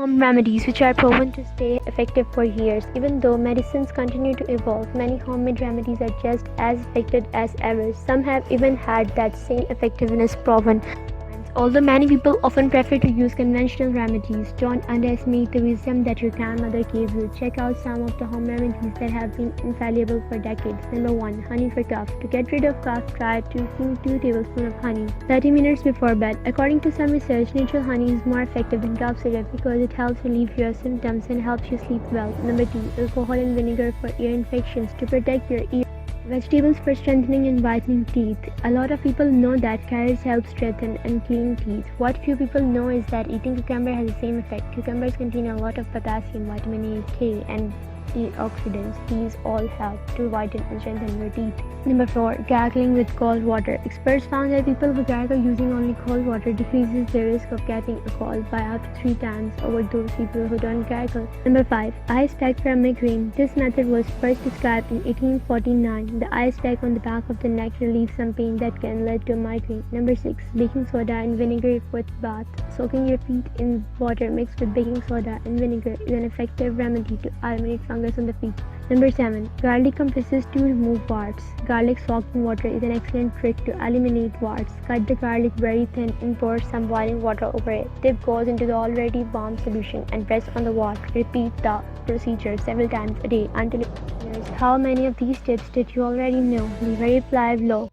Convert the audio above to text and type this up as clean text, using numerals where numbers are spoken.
Home remedies which are proven to stay effective for years. Even though medicines continue to evolve, many homemade remedies are just as effective as ever. Some have even had that same effectiveness proven. Although many people often prefer to use conventional remedies, don't underestimate the wisdom that your grandmother gave you. Check out some of the home remedies that have been infallible for decades. Number 1. Honey for cough. To get rid of cough, try taking 2 tablespoons of honey 30 minutes before bed. According to some research, natural honey is more effective than cough syrup because it helps relieve your symptoms and helps you sleep well. Number 2. Alcohol and vinegar for ear infections. To protect your ear. Vegetables for strengthening and whitening teeth. A lot of people know that carrots help strengthen and clean teeth. What few people know is that eating cucumber has the same effect. Cucumbers contain a lot of potassium, vitamin A, K, and antioxidants. These all help to whiten and strengthen your teeth. Number 4. Gargling with cold water. Experts found that people who gargle using only cold water decreases their risk of getting a cold by up to 3 times over those people who don't gargle. Number 5. Ice pack for migraine. This method was first described in 1849. The ice pack on the back of the neck relieves some pain that can lead to a migraine. Number 6. Baking soda and vinegar foot bath. Soaking your feet in water mixed with baking soda and vinegar is an effective remedy to eliminate fungus on the feet. Number 7. Garlic compresses to remove warts. Garlic soaked in water is an excellent trick to eliminate warts. Cut the garlic very thin and pour some boiling water over it. Dip goes into the already warm solution and press on the wart. Repeat the procedure several times a day until it clears. How many of these tips did you already know? Leave a reply below.